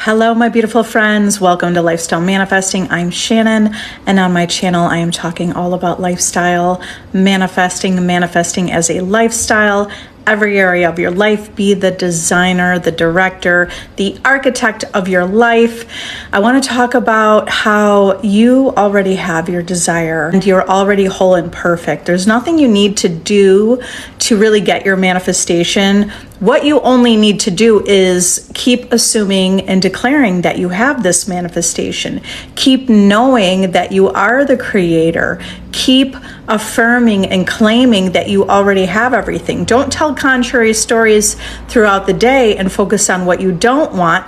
Hello, my beautiful friends. Welcome to Lifestyle Manifesting. I'm Shannon, and on my channel, I am talking all about lifestyle, manifesting as a lifestyle. Every area of your life, be the designer, the director, the architect of your life. I want to talk about how you already have your desire and you're already whole and perfect. There's nothing you need to do to really get your manifestation. What you only need to do is keep assuming and declaring that you have this manifestation. Keep knowing that you are the creator. Keep affirming and claiming that you already have everything. Don't tell contrary stories throughout the day and focus on what you don't want.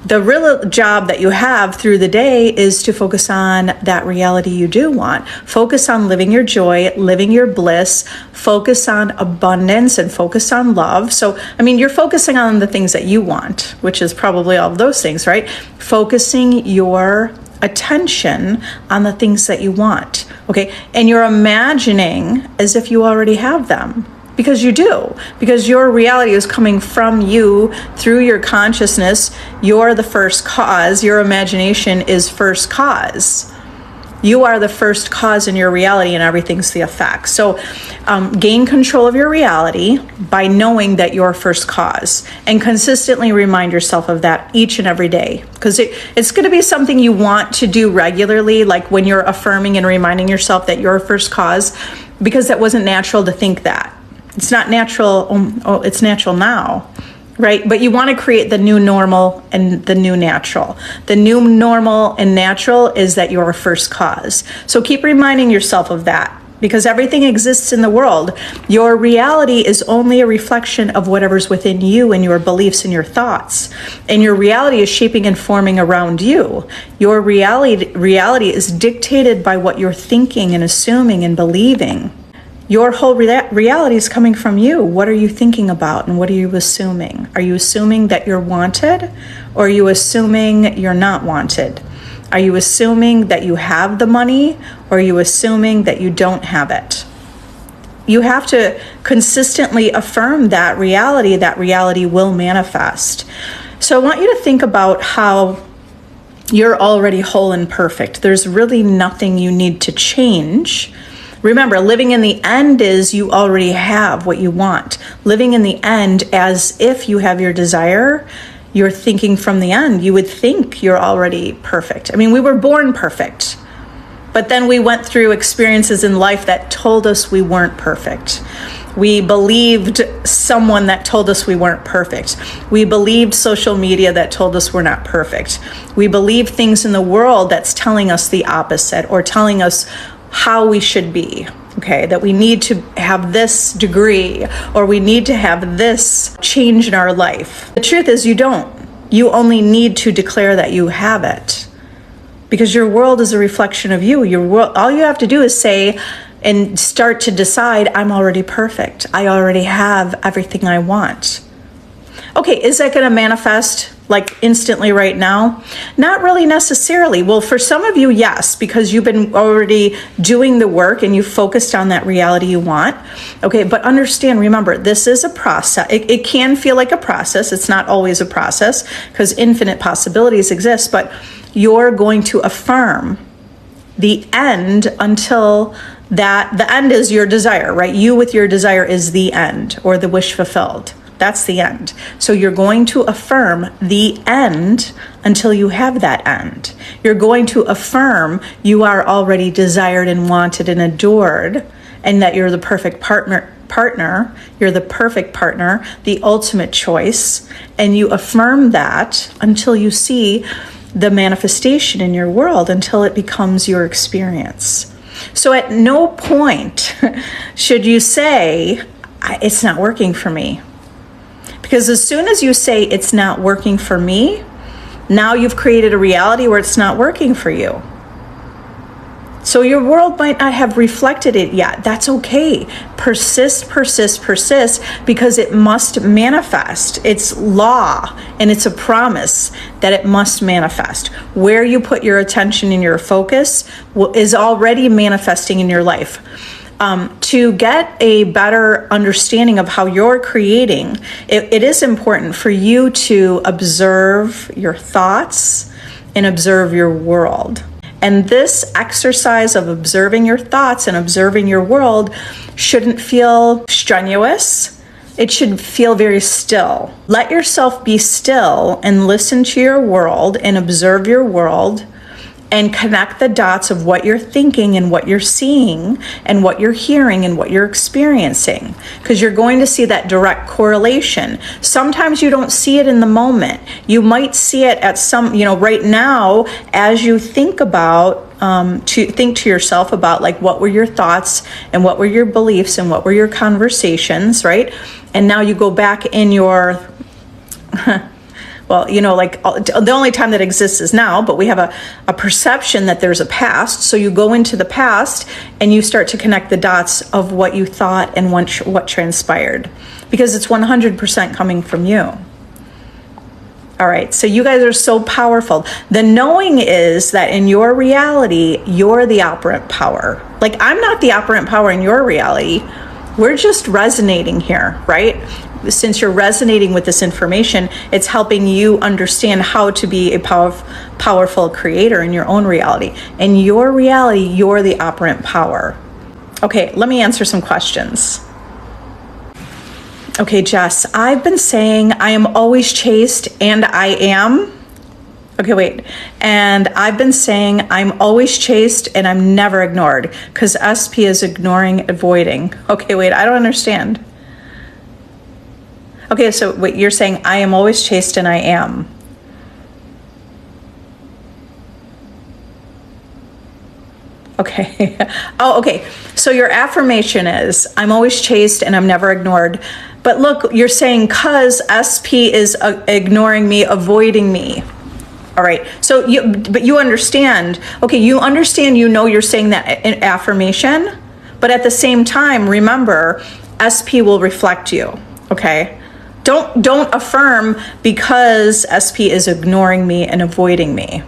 The real job that you have through the day is to focus on that reality you do want. Focus on living your joy, living your bliss, focus on abundance, and focus on love. So, you're focusing on the things that you want, which is probably all of those things, right? Focusing your attention on the things that you want, okay? And you're imagining as if you already have them. Because you do, because your reality is coming from you through your consciousness. You're the first cause. Your imagination is first cause. You are the first cause in your reality, and everything's the effect. So gain control of your reality by knowing that you're first cause, and consistently remind yourself of that each and every day, because it's going to be something you want to do regularly, like when you're affirming and reminding yourself that you're first cause, because that wasn't natural to think that. It's not natural. It's natural now, right? But you want to create the new normal and the new natural. The new normal and natural is that you're a first cause. So keep reminding yourself of that, because everything exists in the world. Your reality is only a reflection of whatever's within you and your beliefs and your thoughts. And your reality is shaping and forming around you. Your reality is dictated by what you're thinking and assuming and believing. Your whole reality is coming from you. What are you thinking about and what are you assuming? Are you assuming that you're wanted, or are you assuming you're not wanted? Are you assuming that you have the money, or are you assuming that you don't have it? You have to consistently affirm that reality will manifest. So I want you to think about how you're already whole and perfect. There's really nothing you need to change. Remember, living in the end is you already have what you want. Living in the end as if you have your desire, you're thinking from the end. You would think you're already perfect. We were born perfect, but then we went through experiences in life that told us we weren't perfect. We believed someone that told us we weren't perfect. We believed social media that told us we're not perfect. We believe things in the world that's telling us the opposite, or telling us how we should be, okay? That we need to have this degree, or we need to have this change in our life. The truth is you don't. You only need to declare that you have it, because your world is a reflection of you. Your world, all you have to do is say and start to decide, I'm already perfect. I already have everything I want. Okay, is that going to manifest like instantly right now? Not really necessarily. Well, for some of you, yes, because you've been already doing the work and you focused on that reality you want. Okay, but understand, remember, this is a process. It can feel like a process. It's not always a process, because infinite possibilities exist, but you're going to affirm the end until the end is your desire, right? You with your desire is the end, or the wish fulfilled. That's the end. So you're going to affirm the end until you have that end. You're going to affirm you are already desired and wanted and adored, and that you're the perfect partner. You're the perfect partner, the ultimate choice. And you affirm that until you see the manifestation in your world, until it becomes your experience. So at no point should you say, it's not working for me. Because as soon as you say it's not working for me, now you've created a reality where it's not working for you. So your world might not have reflected it yet. That's okay. Persist, because it must manifest. It's law, and it's a promise that it must manifest. Where you put your attention and your focus is already manifesting in your life. To get a better understanding of how you're creating, it is important for you to observe your thoughts and observe your world. And this exercise of observing your thoughts and observing your world shouldn't feel strenuous. It should feel very still. Let yourself be still and listen to your world and observe your world and connect the dots of what you're thinking and what you're seeing and what you're hearing and what you're experiencing, because you're going to see that direct correlation. Sometimes you don't see it in the moment. You might see it at some, right now, as you think about, to think to yourself about like, what were your thoughts and what were your beliefs and what were your conversations, right? And now you go back in your, well, the only time that exists is now, but we have a perception that there's a past. So you go into the past and you start to connect the dots of what you thought and what transpired, because it's 100% coming from you. All right, so you guys are so powerful. The knowing is that in your reality, you're the operant power. Like, I'm not the operant power in your reality. We're just resonating here, right? Since you're resonating with this information, it's helping you understand how to be a powerful creator in your own reality. In your reality, you're the operant power. Okay, let me answer some questions. Okay, Jess, I've been saying I am always chased and I am. Okay, wait. And I've been saying I'm always chased and I'm never ignored, because SP is ignoring, avoiding. Okay, wait, I don't understand. Okay, so wait, you're saying I am always chased and I am. Okay. Oh, okay. So your affirmation is I'm always chased and I'm never ignored. But look, you're saying cause SP is ignoring me, avoiding me. All right. So you understand. Okay, you understand, you're saying that in affirmation, but at the same time, remember, SP will reflect you. Okay? Don't affirm because SP is ignoring me and avoiding me.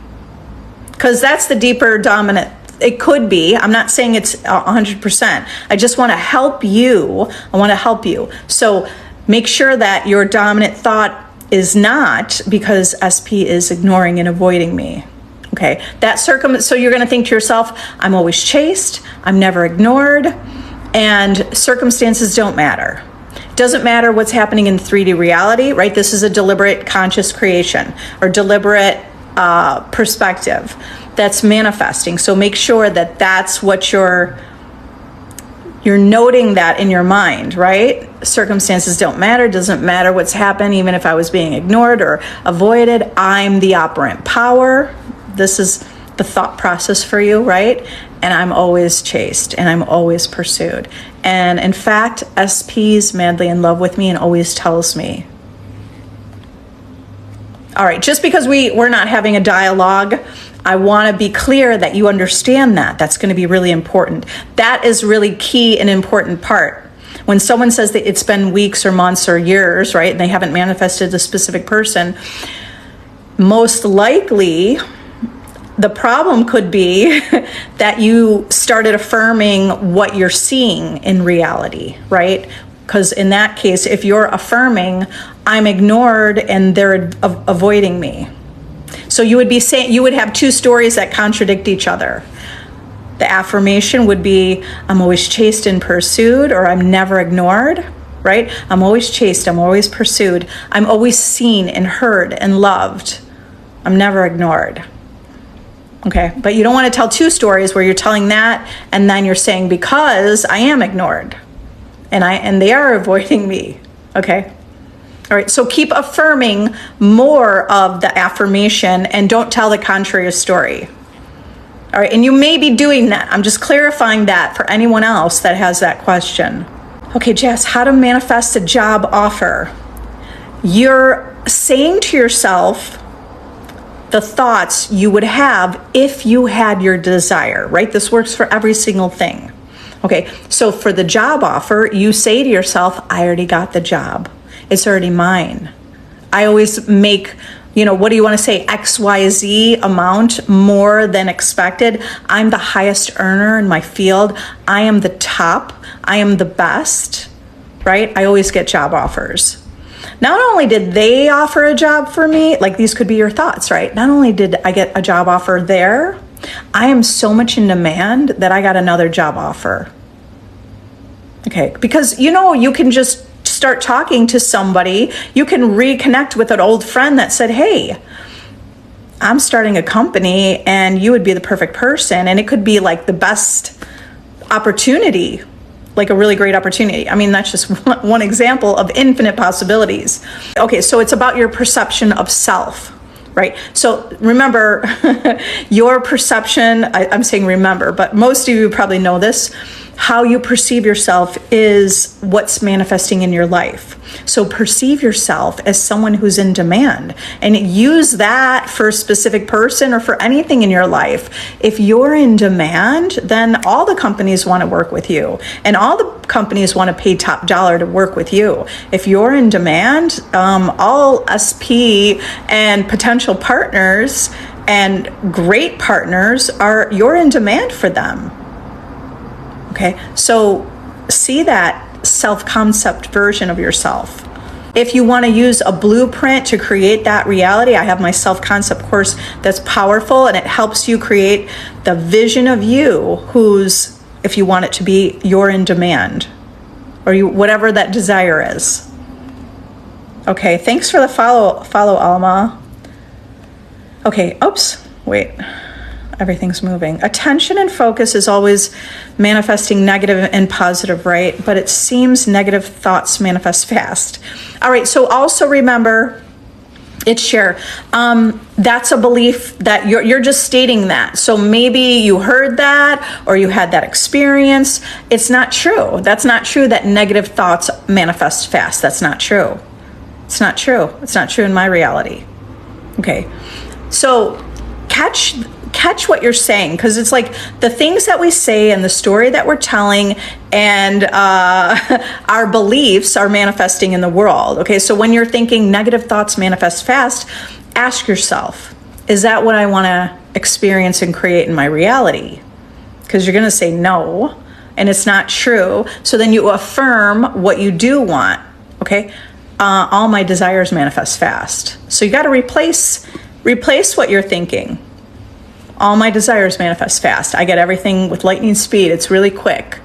Because that's the deeper dominant. It could be. I'm not saying it's 100%. I just want to help you. I want to help you. So make sure that your dominant thought is not because SP is ignoring and avoiding me. Okay. So you're going to think to yourself, I'm always chased. I'm never ignored. And circumstances don't matter. Doesn't matter what's happening in 3D reality, right? This is a deliberate conscious creation or deliberate perspective that's manifesting. So make sure that that's what you're noting that in your mind, right? Circumstances don't matter. Doesn't matter what's happened, even if I was being ignored or avoided. I'm the operant power. This is the thought process for you, right? And I'm always chased and I'm always pursued. And in fact, SP's madly in love with me and always tells me. All right, just because we're not having a dialogue, I want to be clear that you understand that. That's going to be really important. That is really key and important part. When someone says that it's been weeks or months or years, right, and they haven't manifested a specific person, most likely the problem could be that you started affirming what you're seeing in reality, right? Because in that case, if you're affirming, I'm ignored and they're avoiding me. So you would have two stories that contradict each other. The affirmation would be, I'm always chased and pursued, or I'm never ignored, right? I'm always chased, I'm always pursued. I'm always seen and heard and loved. I'm never ignored. Okay, but you don't want to tell two stories where you're telling that and then you're saying because I am ignored and they are avoiding me. Okay. All right, so keep affirming more of the affirmation and don't tell the contrary story. All right, and you may be doing that. I'm just clarifying that for anyone else that has that question. Okay, Jess, how to manifest a job offer? You're saying to yourself the thoughts you would have if you had your desire, right? This works for every single thing. Okay, so for the job offer, you say to yourself, I already got the job. It's already mine. I always make, what do you want to say? XYZ amount more than expected. I'm the highest earner in my field. I am the top. I am the best, right? I always get job offers. Not only did they offer a job for me, like these could be your thoughts, right? Not only did I get a job offer there, I am so much in demand that I got another job offer. Okay, because you can just start talking to somebody. You can reconnect with an old friend that said, hey, I'm starting a company and you would be the perfect person. And it could be like the best opportunity, like a really great opportunity. I mean, that's just one example of infinite possibilities. Okay, so it's about your perception of self, right? So remember, your perception, I'm saying remember, but most of you probably know this, how you perceive yourself is what's manifesting in your life. So perceive yourself as someone who's in demand and use that for a specific person or for anything in your life. If you're in demand, then all the companies want to work with you and all the companies want to pay top dollar to work with you. If you're in demand, all SP and potential partners and great partners you're in demand for them. Okay, so see that self-concept version of yourself. If you want to use a blueprint to create that reality, I have my self-concept course that's powerful and it helps you create the vision of you who's, if you want it to be, you're in demand or whatever that desire is. Okay, thanks for the follow Alma. Okay, oops, wait. Everything's moving. Attention and focus is always manifesting negative and positive, right? But it seems negative thoughts manifest fast. All right, so also remember, it's share. That's a belief that you're just stating that. So maybe you heard that or you had that experience. It's not true. That's not true that negative thoughts manifest fast. That's not true. It's not true. It's not true in my reality. Okay, so catch what you're saying, because it's like the things that we say and the story that we're telling and our beliefs are manifesting in the world. Okay, so when you're thinking negative thoughts manifest fast, ask yourself, is that what I want to experience and create in my reality? Because you're going to say no, and it's not true. So then you affirm what you do want. Okay, all my desires manifest fast. So you got to replace what you're thinking. All my desires manifest fast. I get everything with lightning speed. It's really quick.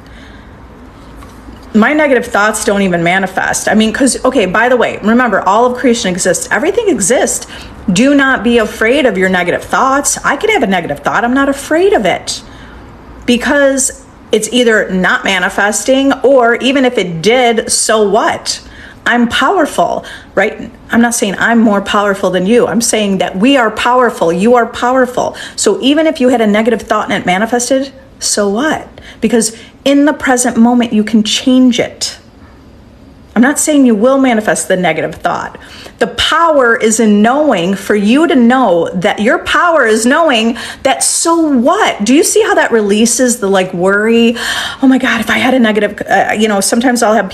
My negative thoughts don't even manifest. I mean, because, okay, by the way, remember, all of creation exists. Everything exists. Do not be afraid of your negative thoughts. I can have a negative thought. I'm not afraid of it because it's either not manifesting or even if it did, so what? I'm powerful, right? I'm not saying I'm more powerful than you. I'm saying that we are powerful. You are powerful. So even if you had a negative thought and it manifested, so what? Because in the present moment, you can change it. I'm not saying you will manifest the negative thought. The power is in knowing, for you to know that your power is knowing that so what? Do you see how that releases the worry? Oh my God, if I had a negative, sometimes I'll have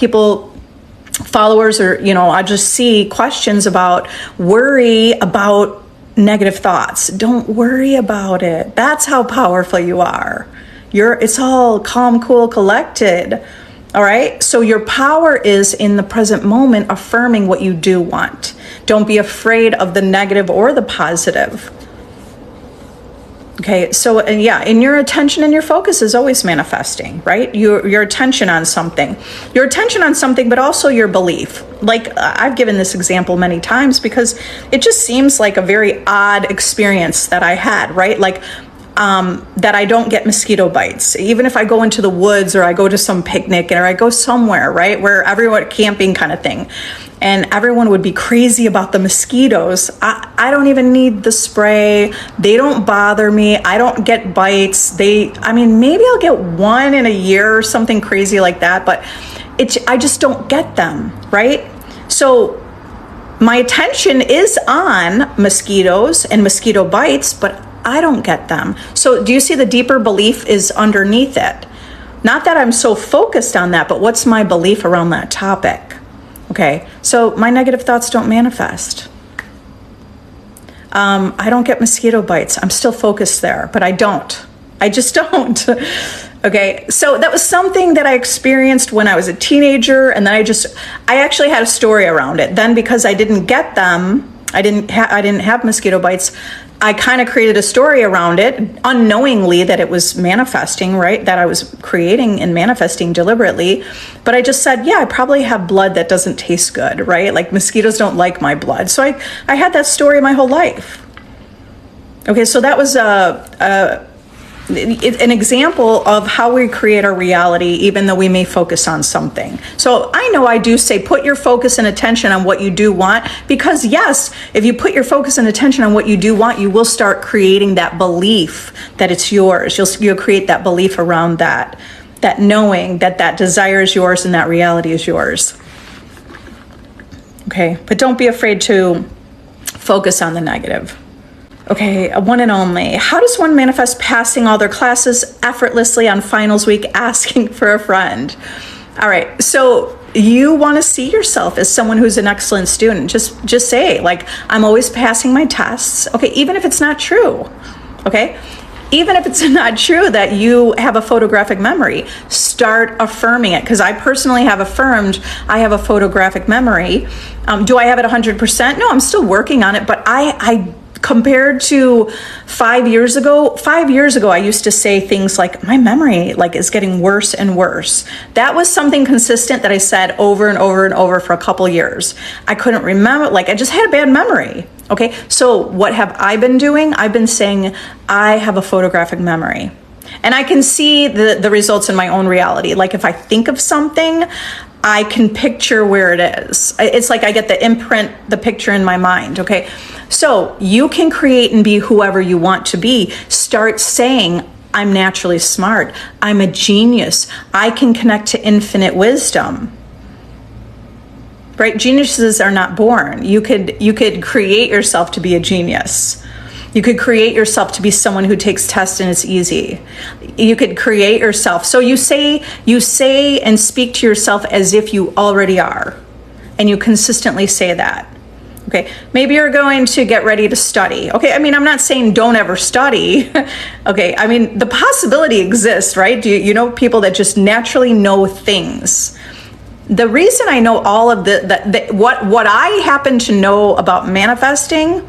followers or I just see questions about worry about negative thoughts. Don't worry about it. That's how powerful you are. It's all calm, cool, collected. All right. So your power is in the present moment, affirming what you do want. Don't be afraid of the negative or the positive. Okay, so and your attention and your focus is always manifesting, right? Your attention on something, but also your belief. Like I've given this example many times because it just seems like a very odd experience that I had, right? Like that I don't get mosquito bites, even if I go into the woods or I go to some picnic or I go somewhere, right, where everyone camping kind of thing. And everyone would be crazy about the mosquitoes. I don't even need the spray. They don't bother me. I don't get bites. Maybe I'll get one in a year or something crazy like that, but I just don't get them, right? So my attention is on mosquitoes and mosquito bites, but I don't get them. So do you see the deeper belief is underneath it? Not that I'm so focused on that, but what's my belief around that topic? Okay, so my negative thoughts don't manifest. I don't get mosquito bites. I'm still focused there, but I don't. I just don't. Okay, so that was something that I experienced when I was a teenager, and then I actually had a story around it. Then because I didn't get them, I didn't have mosquito bites, I kind of created a story around it, unknowingly that it was manifesting, right? That I was creating and manifesting deliberately. But I just said, yeah, I probably have blood that doesn't taste good, right? Like mosquitoes don't like my blood. So I had that story my whole life. Okay, so that was an example of how we create our reality, even though we may focus on something. So I know I do say put your focus and attention on what you do want, because yes, if you put your focus and attention on what you do want, you will start creating that belief that it's yours. You'll create that belief around that knowing that desire is yours and that reality is yours. Okay, but don't be afraid to focus on the negative. Okay, one and only. How does one manifest passing all their classes effortlessly on finals week asking for a friend? All right, so you want to see yourself as someone who's an excellent student. Just say, like, I'm always passing my tests. Okay, even if it's not true. Okay, even if it's not true that you have a photographic memory, start affirming it. Because I personally have affirmed I have a photographic memory. Do I have it 100%? No, I'm still working on it, but I compared to 5 years ago, I used to say things like, my memory is getting worse and worse. That was something consistent that I said over and over and over for a couple years. I couldn't remember, I just had a bad memory. Okay, so what have I been doing? I've been saying I have a photographic memory. And I can see the results in my own reality. Like if I think of something, I can picture where it is. It's like I get the picture in my mind, okay? So you can create and be whoever you want to be. Start saying, I'm naturally smart. I'm a genius. I can connect to infinite wisdom. Right? Geniuses are not born. You could create yourself to be a genius. You could create yourself to be someone who takes tests and it's easy. You could create yourself. So you say and speak to yourself as if you already are. And you consistently say that. Okay, maybe you're going to get ready to study. Okay, I mean, I'm not saying don't ever study. Okay, I mean, the possibility exists, right? Do you know people that just naturally know things? The reason I know all of what I happen to know about manifesting,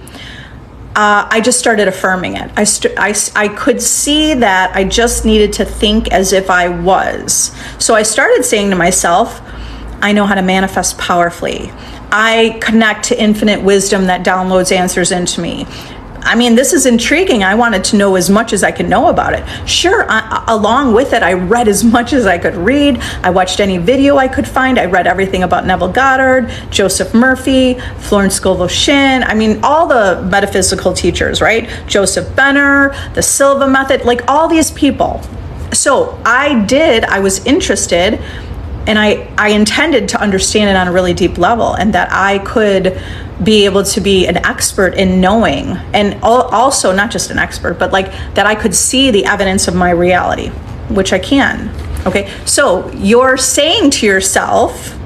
I just started affirming it. I could see that I just needed to think as if I was. So I started saying to myself, I know how to manifest powerfully. I connect to infinite wisdom that downloads answers into me. I mean, this is intriguing. I wanted to know as much as I could know about it. Sure, along with it, I read as much as I could read. I watched any video I could find. I read everything about Neville Goddard, Joseph Murphy, Florence Scovel Shinn. I mean, all the metaphysical teachers, right? Joseph Benner, the Silva method, all these people. So I was interested, and I intended to understand it on a really deep level, and that I could be able to be an expert in knowing, and also not just an expert, but that I could see the evidence of my reality, which I can. Okay, so you're saying to yourself,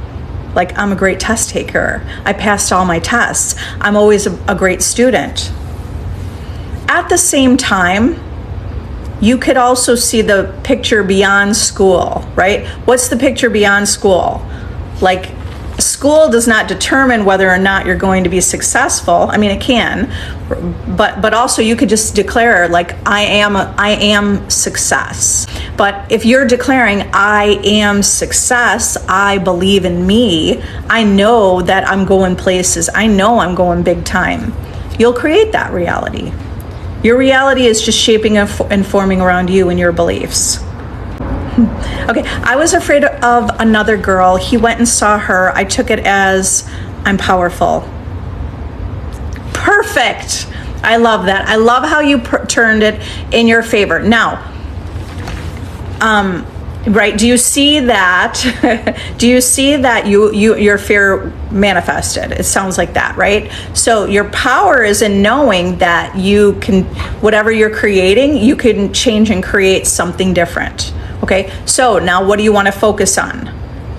I'm a great test taker. I passed all my tests. I'm always a great student. At the same time, you could also see the picture beyond school, right? What's the picture beyond school? School does not determine whether or not you're going to be successful. I mean, it can, but also you could just declare I am success. But if you're declaring I am success, I believe in me, I know that I'm going places, I know I'm going big time, you'll create that reality. Your reality is just shaping and forming around you and your beliefs. Okay, I was afraid of another girl. He went and saw her. I took it as I'm powerful. Perfect. I love that. I love how you turned it in your favor. Now, right? Do you see that? Do you see that your fear manifested? It sounds like that, right? So your power is in knowing that you can, whatever you're creating, you can change and create something different. Okay, so now what do you want to focus on?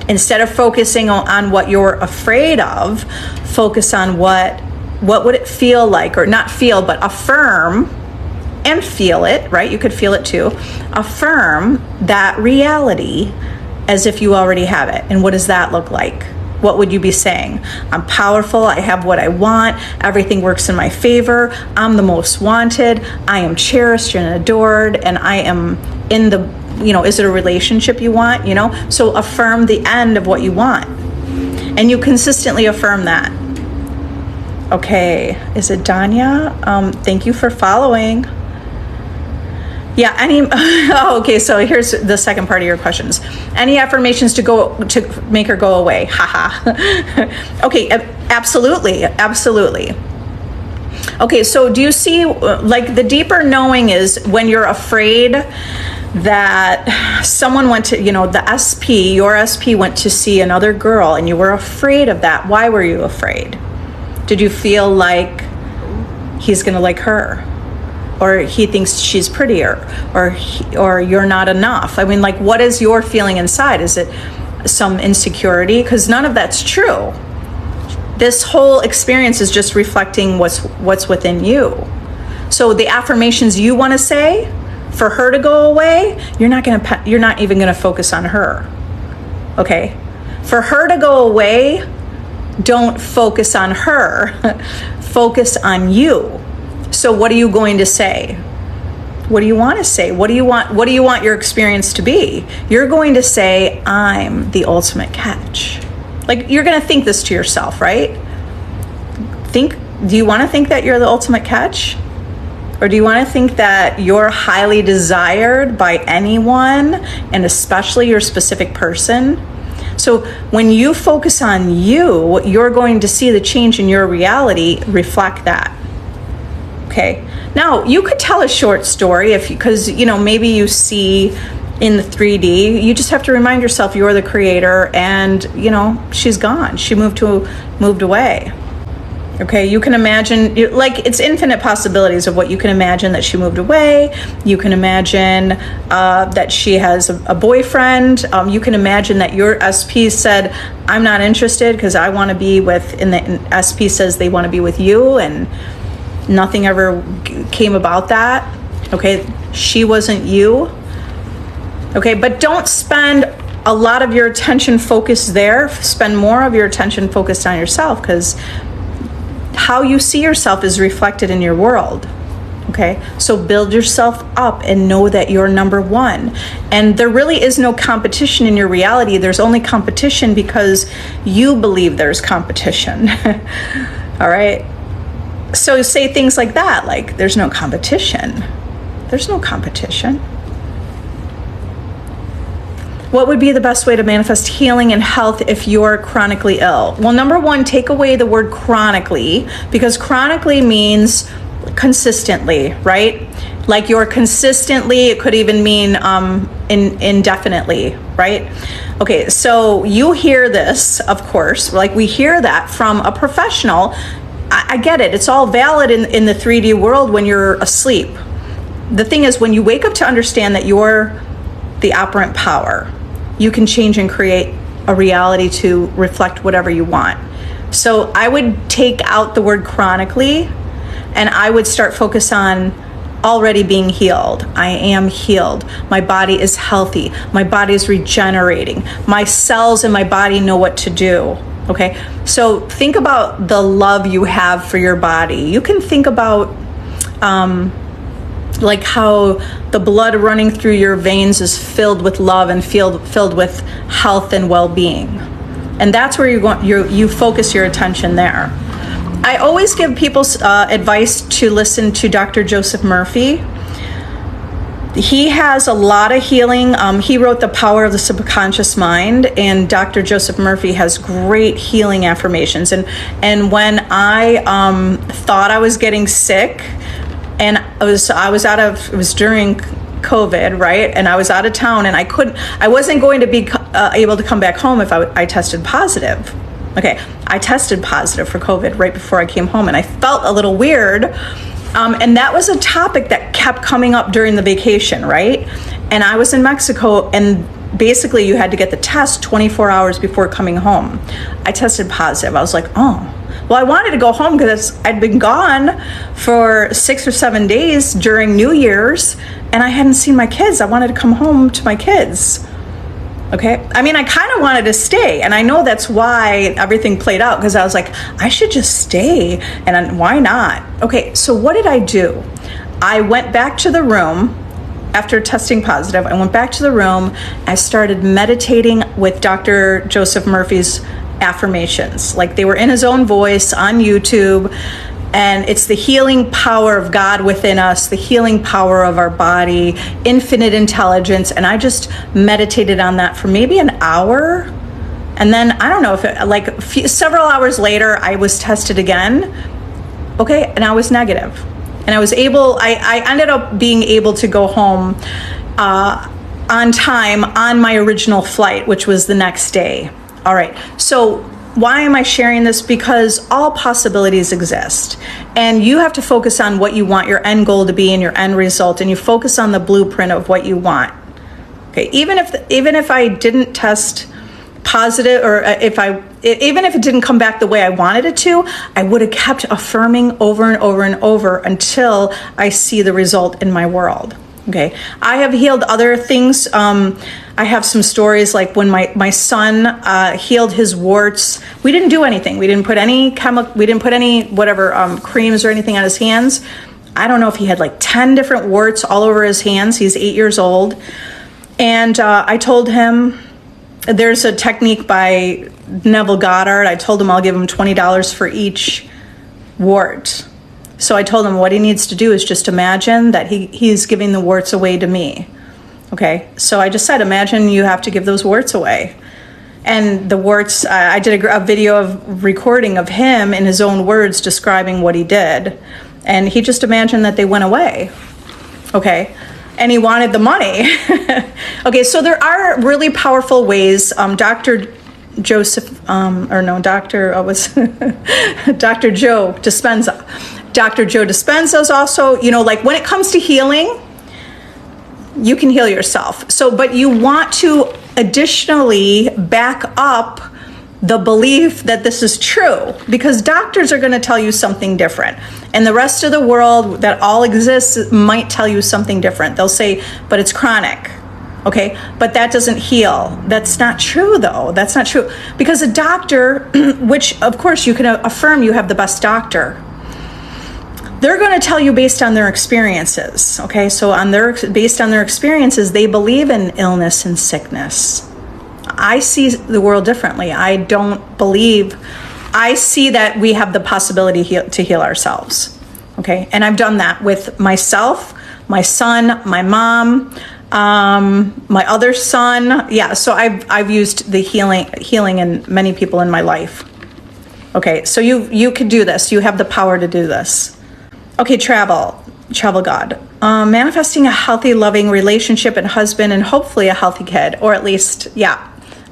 Instead of focusing on what you're afraid of, focus on what What would it feel like? Or not feel, but affirm and feel it, right? You could feel it too. Affirm that reality as if you already have it. And what does that look like? What would you be saying? I'm powerful. I have what I want. Everything works in my favor. I'm the most wanted. I am cherished and adored. And I am in the, is it a relationship you want? So affirm the end of what you want. And you consistently affirm that. Okay. Is it Danya? Thank you for following. Yeah, okay, so here's the second part of your questions. Any affirmations to make her go away? Haha. Okay, absolutely. Okay, so do you see, like, the deeper knowing is when you're afraid that someone went to, your SP went to see another girl and you were afraid of that. Why were you afraid? Did you feel like he's gonna like her? Or he thinks she's prettier, or you're not enough? I mean, like, what is your feeling inside? Is it some insecurity? Because none of that's true. This whole experience is just reflecting what's within you. So the affirmations you want to say for her to go away, you're not even gonna focus on her. Okay, for her to go away, don't focus on her. Focus on you. So what are you going to say? What do you want to say? What do you want your experience to be? You're going to say, I'm the ultimate catch. Like, you're going to think this to yourself, right? Do you want to think that you're the ultimate catch? Or do you want to think that you're highly desired by anyone, and especially your specific person? So when you focus on you, you're going to see the change in your reality reflect that. Okay. Now, you could tell a short story because maybe you see in the 3D. You just have to remind yourself you're the creator, and she's gone. She moved away. Okay, you can imagine, it's infinite possibilities of what you can imagine, that she moved away. You can imagine that she has a boyfriend. You can imagine that your SP said, I'm not interested because I want to be with, and the SP says they want to be with you, and nothing ever came about that. Okay, she wasn't you. Okay, but don't spend a lot of your attention focused there. Spend more of your attention focused on yourself, because how you see yourself is reflected in your world. Okay, so build yourself up and know that you're number one. And there really is no competition in your reality. There's only competition because you believe there's competition. All right. So say things like that, like, there's no competition. There's no competition. What would be the best way to manifest healing and health if you're chronically ill? Well, number one, take away the word chronically, because chronically means consistently, right? Like, you're consistently, it could even mean indefinitely, right? Okay, so you hear this, of course, like, we hear that from a professional. I get it. It's all valid in the 3D world when you're asleep. The thing is, when you wake up to understand that you're the operant power, you can change and create a reality to reflect whatever you want. So I would take out the word chronically, and I would start focus on already being healed. I am healed. My body is healthy. My body is regenerating. My cells in my body know what to do. Okay, so think about the love you have for your body. You can think about like how the blood running through your veins is filled with love and filled with health and well-being. And that's where you focus your attention there. I always give people advice to listen to Dr. Joseph Murphy. He has a lot of healing. He wrote The Power of the Subconscious Mind, and Dr. Joseph Murphy has great healing affirmations. And when I thought I was getting sick, and it was during COVID, right? And I was out of town, and I wasn't going to be able to come back home if I tested positive. Okay, I tested positive for COVID right before I came home, and I felt a little weird. And that was a topic that kept coming up during the vacation, right? And I was in Mexico, and basically you had to get the test 24 hours before coming home. I tested positive. I was like, oh, Well, I wanted to go home because I'd been gone for 6 or 7 days during New Year's and I hadn't seen my kids. I wanted to come home to my kids. Okay. I mean, I kind of wanted to stay, and I know that's why everything played out, because I was like, I should just stay, and why not? Okay. So what did I do? I went back to the room after testing positive. I went back to the room. I started meditating with Dr. Joseph Murphy's affirmations. Like, they were in his own voice on YouTube. And it's the healing power of God within us, the healing power of our body, infinite intelligence. And I just meditated on that for maybe an hour. And then, I don't know if it, several hours later, I was tested again. Okay. And I was negative. And I ended up being able to go home on time on my original flight, which was the next day. All right. So why am I sharing this? Because all possibilities exist, and you have to focus on what you want your end goal to be and your end result, and you focus on the blueprint of what you want. Okay, even if I didn't test positive, or even if it didn't come back the way I wanted it to, I would have kept affirming over and over and over until I see the result in my world. Okay, I have healed other things. I have some stories like when my son healed his warts. We didn't do anything. We didn't put any creams or anything on his hands. I don't know if he had like 10 different warts all over his hands. He's 8 years old. And I told him, there's a technique by Neville Goddard. I told him I'll give him $20 for each wart. So I told him what he needs to do is just imagine that he's giving the warts away to me. Okay, so I just said, imagine you have to give those warts away. And the warts, I did a video of recording of him in his own words describing what he did. And he just imagined that they went away. Okay, and he wanted the money. Okay, so there are really powerful ways. Dr. Joseph, Dr. Joe Dispenza. Dr. Joe Dispenza is also, like when it comes to healing, you can heal yourself. So, but you want to additionally back up the belief that this is true, because doctors are going to tell you something different. And the rest of the world that all exists might tell you something different. They'll say, but it's chronic. Okay, but that doesn't heal. That's not true, though. That's not true. Because a doctor, which of course you can affirm you have the best doctor, they're going to tell you based on their experiences. Okay, so based on their experiences, they believe in illness and sickness. I see the world differently. I see that we have the possibility to heal ourselves. Okay, and I've done that with myself, my son, my mom, my other son. Yeah, so I've used the healing in many people in my life. Okay, so you could do this. You have the power to do this. Okay, travel God. Manifesting a healthy, loving relationship and husband, and hopefully a healthy kid, or at least,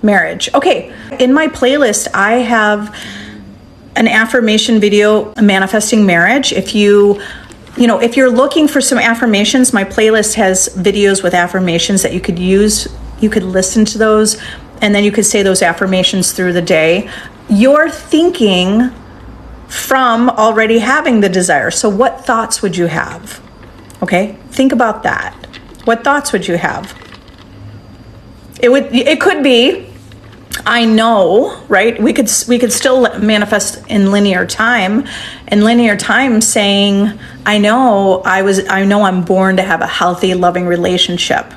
marriage. Okay, in my playlist, I have an affirmation video, manifesting marriage. If you're looking for some affirmations, my playlist has videos with affirmations that you could use. You could listen to those, and then you could say those affirmations through the day. You're thinking from already having the desire. So what thoughts would you have? Okay, think about that. What thoughts would you have? It could be, I know, right? We could still manifest in linear time. In linear time, saying, I know I'm born to have a healthy, loving relationship.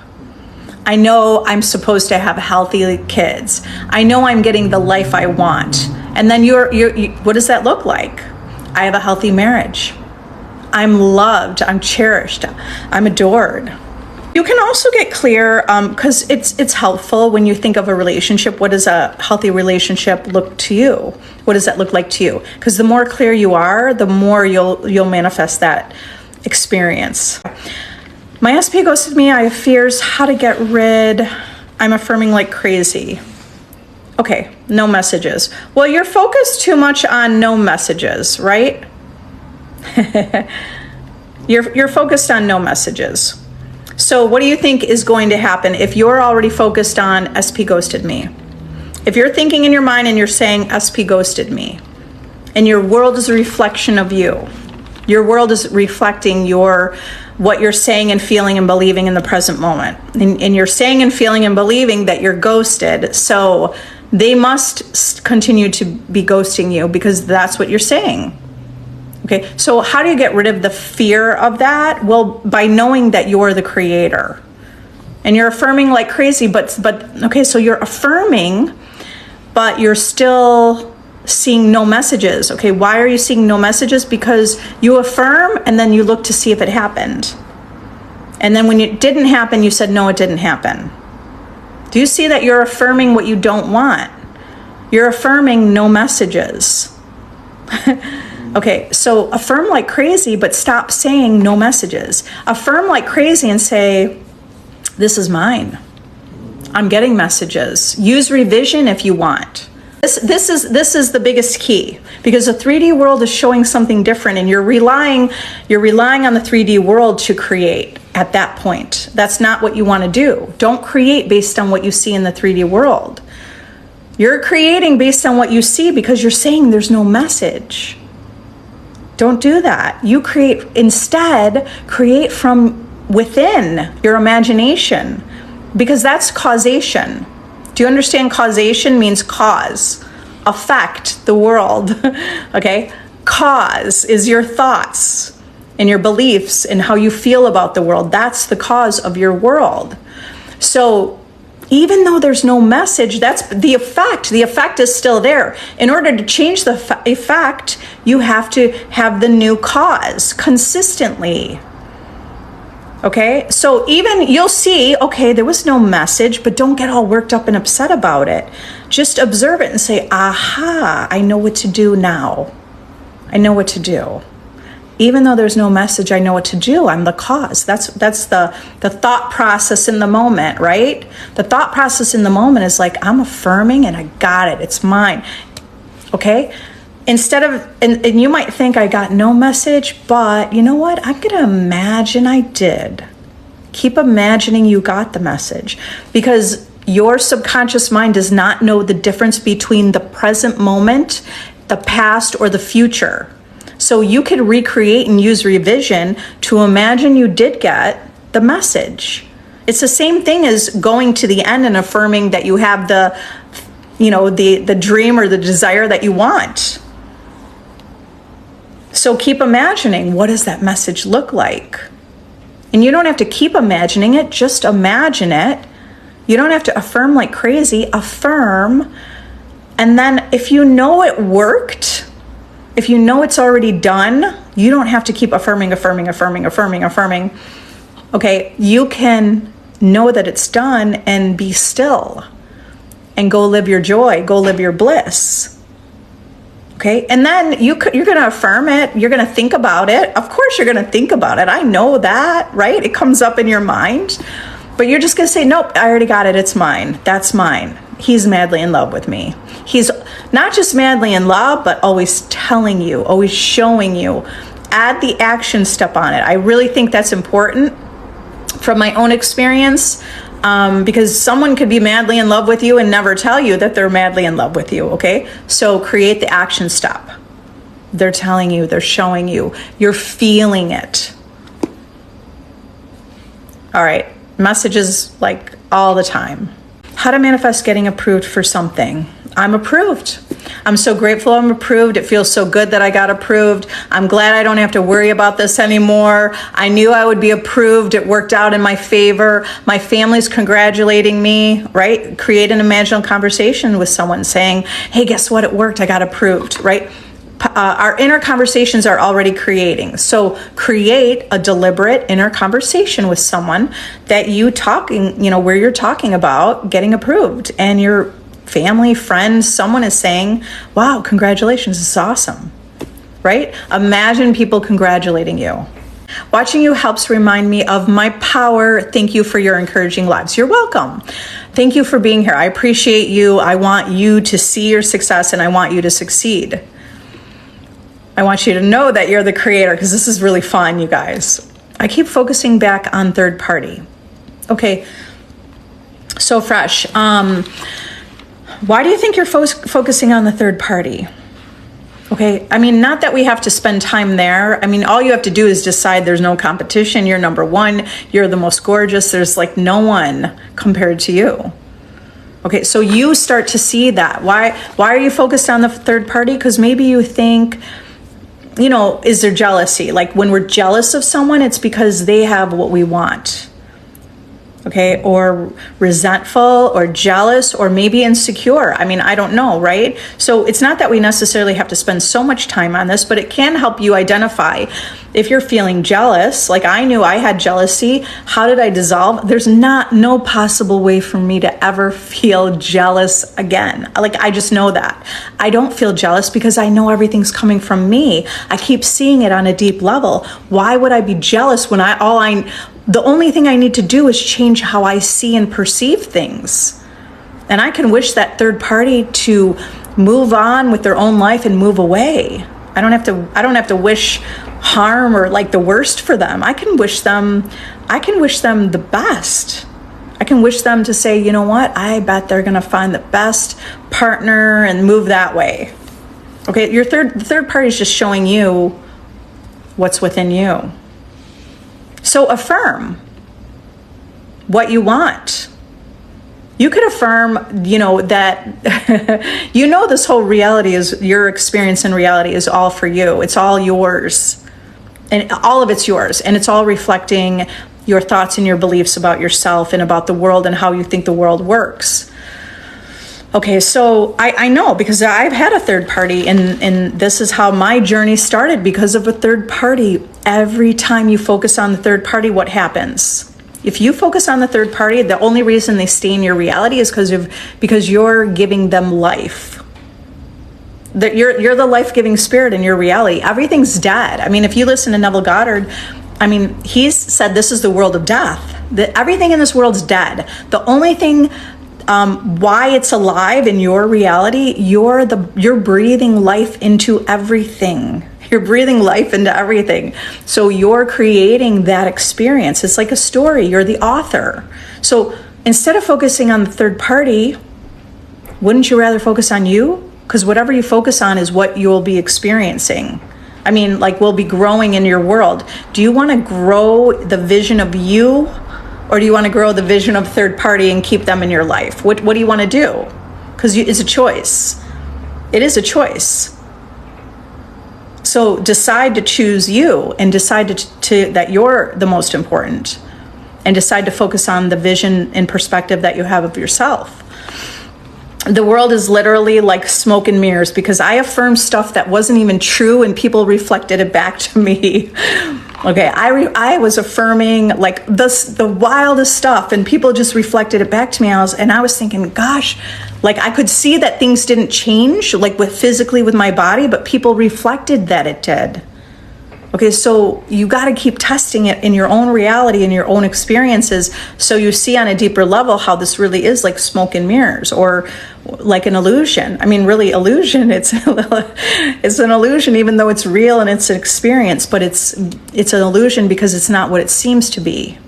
I know I'm supposed to have healthy kids. I know I'm getting the life I want. And then what does that look like? I have a healthy marriage. I'm loved. I'm cherished. I'm adored. You can also get clear, because it's helpful when you think of a relationship. What does a healthy relationship look to you? What does that look like to you? Because the more clear you are, the more you'll manifest that experience. My SP ghosted me. I have fears. How to get rid. I'm affirming like crazy. Okay, no messages. Well, you're focused too much on no messages, right? You're focused on no messages. So what do you think is going to happen if you're already focused on SP ghosted me? If you're thinking in your mind and you're saying SP ghosted me, and your world is a reflection of you. Your world is reflecting what you're saying and feeling and believing in the present moment. And you're saying and feeling and believing that you're ghosted. So they must continue to be ghosting you because that's what you're saying. Okay, so how do you get rid of the fear of that? Well, by knowing that you're the creator. And you're affirming like crazy, but okay, so you're affirming, but you're still seeing no messages. Okay, why are you seeing no messages? Because you affirm and then you look to see if it happened. And then when it didn't happen, you said, no, it didn't happen. Do you see that you're affirming what you don't want? You're affirming no messages. Okay, so affirm like crazy, but stop saying no messages. Affirm like crazy and say, this is mine. I'm getting messages. Use revision if you want. This is the biggest key, because the 3D world is showing something different, and you're relying on the 3D world to create at that point. That's not what you want to do. Don't create based on what you see in the 3D world. You're creating based on what you see because you're saying there's no message. Don't do that. You instead create from within your imagination, because that's causation. Do you understand? Causation means cause, affect the world, okay? Cause is your thoughts and your beliefs and how you feel about the world. That's the cause of your world. So even though there's no message, that's the effect. The effect is still there. In order to change the effect, you have to have the new cause consistently. Okay, so even you'll see, okay, there was no message, but don't get all worked up and upset about it. Just observe it and say, aha, I know what to do now. I know what to do. Even though there's no message, I know what to do. I'm the cause. That's the thought process in the moment, right? The thought process in the moment is like, I'm affirming and I got it. It's mine. Okay? Instead of, and you might think I got no message, but you know what? I'm going to imagine I did. Keep imagining you got the message, because your subconscious mind does not know the difference between the present moment, the past, or the future. So you could recreate and use revision to imagine you did get the message. It's the same thing as going to the end and affirming that you have the dream or the desire that you want. So keep imagining, what does that message look like? And you don't have to keep imagining it, just imagine it. You don't have to affirm like crazy, affirm. And then if you know it worked, if you know it's already done, you don't have to keep affirming. Okay, you can know that it's done and be still and go live your joy, go live your bliss. Okay, and then you're going to affirm it. You're going to think about it. Of course, you're going to think about it. I know that, right? It comes up in your mind, but you're just going to say, nope, I already got it. It's mine. That's mine. He's madly in love with me. He's not just madly in love, but always telling you, always showing you. Add the action step on it. I really think that's important from my own experience. Because someone could be madly in love with you and never tell you that they're madly in love with you, okay? So create the action step. They're telling you, they're showing you, you're feeling it. All right, messages like all the time. How to manifest getting approved for something. I'm approved. I'm so grateful I'm approved. It feels so good that I got approved. I'm glad I don't have to worry about this anymore. I knew I would be approved. It worked out in my favor. My family's congratulating me, right? Create an imaginal conversation with someone saying, hey, guess what? It worked. I got approved, right? Our inner conversations are already creating. So create a deliberate inner conversation with someone that where you're talking about getting approved, and your family, friends, someone is saying, wow, congratulations, this is awesome, right? Imagine people congratulating you. Watching you helps remind me of my power. Thank you for your encouraging lives. You're welcome. Thank you for being here. I appreciate you. I want you to see your success, and I want you to succeed. I want you to know that you're the creator, because this is really fun, you guys. I keep focusing back on third party. Okay, so fresh. Why do you think you're focusing on the third party? Okay, I mean, not that we have to spend time there. I mean, all you have to do is decide there's no competition. You're number one. You're the most gorgeous. There's like no one compared to you. Okay, so you start to see that. Why are you focused on the third party? Because maybe you think, is there jealousy? Like when we're jealous of someone, it's because they have what we want. Okay, or resentful or jealous or maybe insecure. I mean, I don't know, right? So it's not that we necessarily have to spend so much time on this, but it can help you identify if you're feeling jealous. Like I knew I had jealousy. How did I dissolve? There's no possible way for me to ever feel jealous again. Like I just know that. I don't feel jealous because I know everything's coming from me. I keep seeing it on a deep level. Why would I be jealous when the only thing I need to do is change how I see and perceive things. And I can wish that third party to move on with their own life and move away. I don't have to wish harm or like the worst for them. I can wish them the best. I can wish them to say, you know what? I bet they're going to find the best partner and move that way. Okay, the third party is just showing you what's within you. So affirm what you want. You could affirm, that, this whole reality is, your experience in reality is all for you. It's all yours. And all of it's yours. And it's all reflecting your thoughts and your beliefs about yourself and about the world and how you think the world works. Okay, so I know because I've had a third party and this is how my journey started because of a third party. Every time you focus on the third party, what happens? If you focus on the third party, the only reason they stay in your reality is because you're giving them life. You're the life-giving spirit in your reality. Everything's dead. I mean, if you listen to Neville Goddard, he's said this is the world of death. That everything in this world's dead. The only thing why it's alive in your reality, you're breathing life into everything. You're breathing life into everything. So you're creating that experience. It's like a story. You're the author. So instead of focusing on the third party, wouldn't you rather focus on you? Because whatever you focus on is what you'll be experiencing. Will be growing in your world. Do you want to grow the vision of you? Or do you want to grow the vision of third party and keep them in your life? What do you want to do? Because it's a choice. It is a choice. So decide to choose you and decide to that you're the most important and decide to focus on the vision and perspective that you have of yourself. The world is literally like smoke and mirrors because I affirmed stuff that wasn't even true and people reflected it back to me. Okay, I was affirming like the wildest stuff and people just reflected it back to me. I was thinking, gosh, like I could see that things didn't change like physically with my body, but people reflected that it did. Okay, so you got to keep testing it in your own reality and your own experiences so you see on a deeper level how this really is like smoke and mirrors or like an illusion. Really, illusion, it's an illusion even though it's real and it's an experience, but it's an illusion because it's not what it seems to be.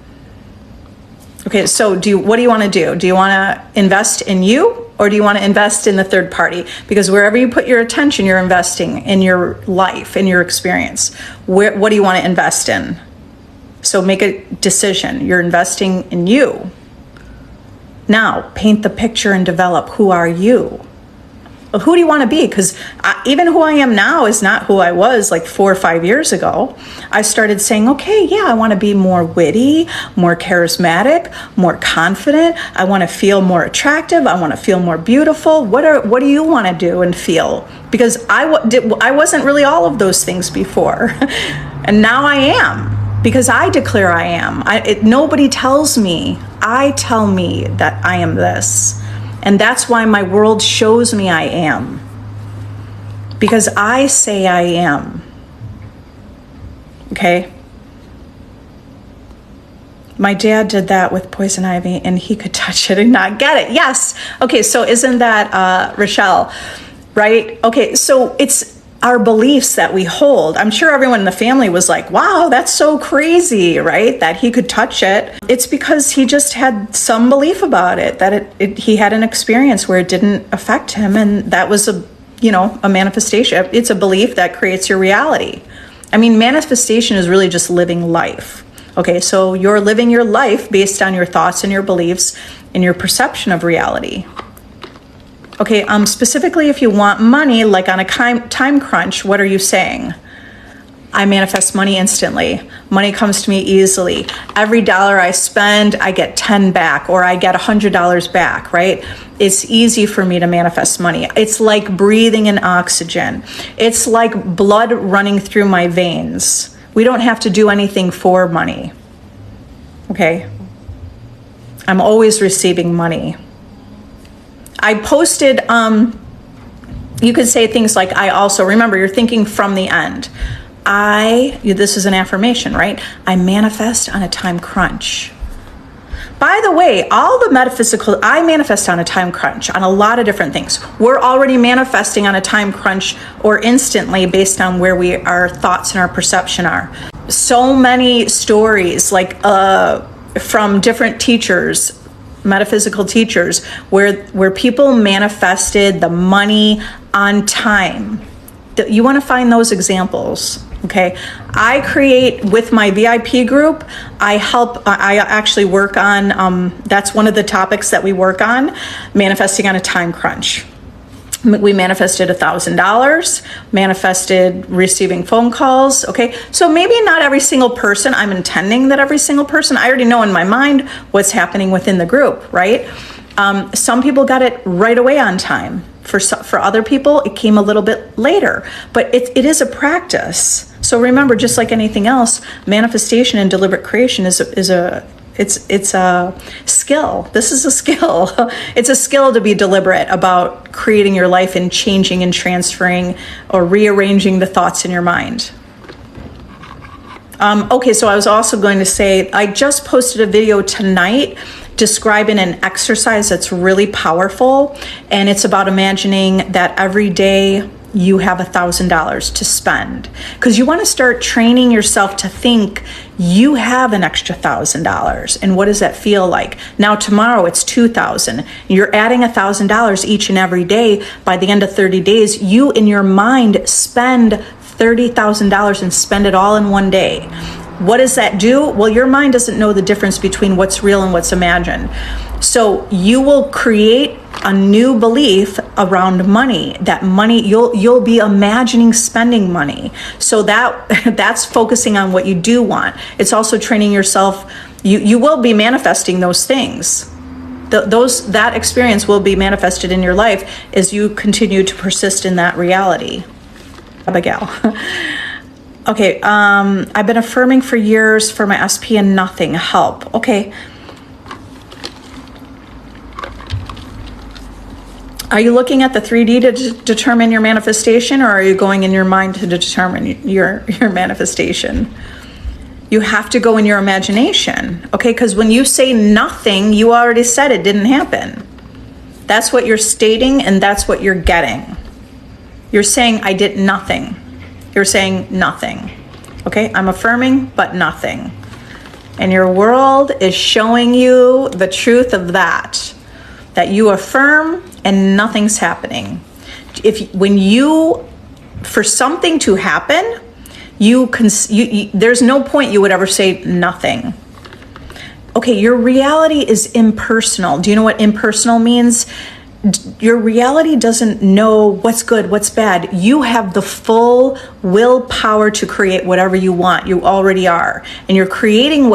Okay, so what do you want to do? Do you want to invest in you? Or do you want to invest in the third party? Because wherever you put your attention, you're investing in your life, in your experience. What do you want to invest in? So make a decision. You're investing in you. Now, paint the picture and develop who are you? Well, who do you want to be? Because even who I am now is not who I was like 4 or 5 years ago. I started saying, okay, yeah, I want to be more witty, more charismatic, more confident. I want to feel more attractive. I want to feel more beautiful. What do you want to do and feel? Because I wasn't really all of those things before. And now I am. Because I declare I am. Nobody tells me. I tell me that I am this. And that's why my world shows me I am. Because I say I am. Okay? My dad did that with poison ivy and he could touch it and not get it. Yes. Okay, so isn't that Rochelle, right? Okay, so it's our beliefs that we hold. I'm sure everyone in the family was like, wow, that's so crazy, right? That he could touch it. It's because he just had some belief about it, that he had an experience where it didn't affect him. And that was a manifestation. It's a belief that creates your reality. I mean, manifestation is really just living life. Okay, so you're living your life based on your thoughts and your beliefs and your perception of reality. Okay, specifically if you want money, like on a time crunch, what are you saying? I manifest money instantly. Money comes to me easily. Every dollar I spend, I get 10 back, or I get $100 back, right? It's easy for me to manifest money. It's like breathing in oxygen. It's like blood running through my veins. We don't have to do anything for money. Okay? I'm always receiving money. I posted, you could say things like, I also, remember, you're thinking from the end. This is an affirmation, right? I manifest on a time crunch. By the way, I manifest on a time crunch on a lot of different things. We're already manifesting on a time crunch or instantly based on where our thoughts and our perception are. So many stories, like from different teachers, metaphysical teachers, where people manifested the money on time. You want to find those examples. Okay, I create with my VIP group. I actually work on, that's one of the topics that we work on, manifesting on a time crunch. We manifested $1,000, manifested receiving phone calls. Okay, so maybe not every single person, I'm intending that every single person, I already know in my mind what's happening within the group, right? Some people got it right away on time. For other people, it came a little bit later, but it is a practice. So remember, just like anything else, manifestation and deliberate creation is a skill. This is a skill. It's a skill to be deliberate about creating your life and changing and transferring or rearranging the thoughts in your mind. Okay, so I was also going to say, I just posted a video tonight describing an exercise that's really powerful, and it's about imagining that every day you have $1,000 to spend, because you want to start training yourself to think you have an extra $1,000, and what does that feel like? Now tomorrow it's $2,000. You're adding $1,000 each and every day. By the end of 30 days, you in your mind spend $30,000 and spend it all in one day. What does that do? Well, your mind doesn't know the difference between what's real and what's imagined. So you will create a new belief around money. That money, you'll be imagining spending money. So that's focusing on what you do want. It's also training yourself. You will be manifesting those things. That experience will be manifested in your life as you continue to persist in that reality. Abigail. Okay, I've been affirming for years for my SP and nothing. Help. Okay. Are you looking at the 3D to determine your manifestation, or are you going in your mind to determine your manifestation? You have to go in your imagination, okay? Because when you say nothing, you already said it didn't happen. That's what you're stating, and that's what you're getting. You're saying, I did nothing. You're saying nothing. Okay, I'm affirming, but nothing. And your world is showing you the truth of that you affirm and nothing's happening. For something to happen, there's no point you would ever say nothing. Okay, your reality is impersonal. Do you know what impersonal means? Your reality doesn't know what's good, what's bad. You have the full willpower to create whatever you want. You already are. And you're creating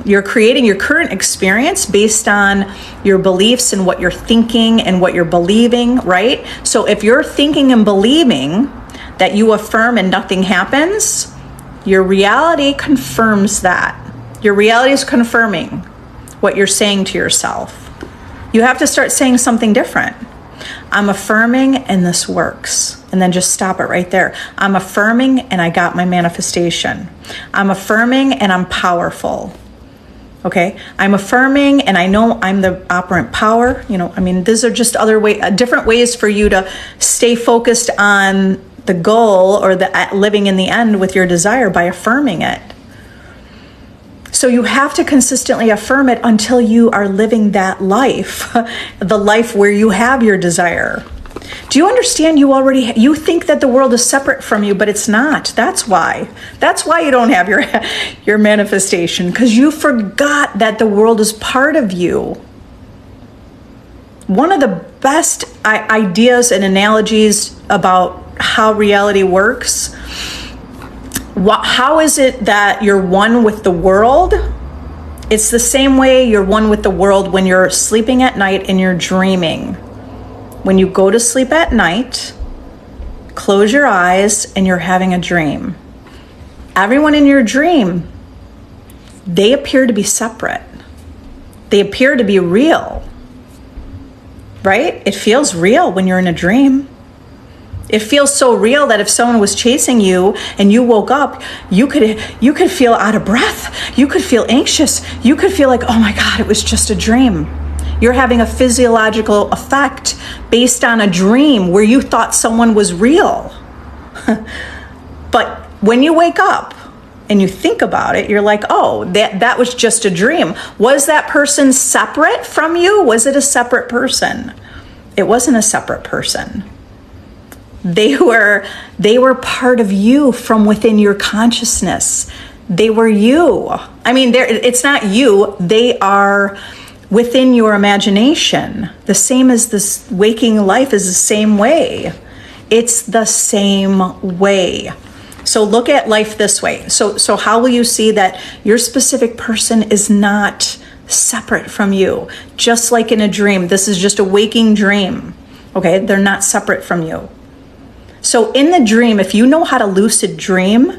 you're creating your current experience based on your beliefs and what you're thinking and what you're believing, right? So if you're thinking and believing that you affirm and nothing happens, your reality confirms that. Your reality is confirming what you're saying to yourself. You have to start saying something different. I'm affirming and this works. And then just stop it right there. I'm affirming and I got my manifestation. I'm affirming and I'm powerful. Okay? I'm affirming and I know I'm the operant power. These are just different ways for you to stay focused on the goal or living in the end with your desire by affirming it. So you have to consistently affirm it until you are living that life, the life where you have your desire. Do you understand? You think that the world is separate from you, but it's not. That's why you don't have your manifestation, because you forgot that the world is part of you. One of the best ideas and analogies about how reality works, how is it that you're one with the world? It's the same way you're one with the world when you're sleeping at night and you're dreaming. When you go to sleep at night, close your eyes and you're having a dream. Everyone in your dream, they appear to be separate. They appear to be real, right? It feels real when you're in a dream. It feels so real that if someone was chasing you and you woke up, you could feel out of breath. You could feel anxious. You could feel like, oh my God, it was just a dream. You're having a physiological effect based on a dream where you thought someone was real. But when you wake up and you think about it, you're like, oh, that was just a dream. Was that person separate from you? Was it a separate person? It wasn't a separate person. They were part of you from within your consciousness. They were you. I mean, it's not you. They are within your imagination. The same as this waking life is the same way. It's the same way. So look at life this way. So how will you see that your specific person is not separate from you? Just like in a dream. This is just a waking dream. Okay, they're not separate from you. So in the dream, if you know how to lucid dream,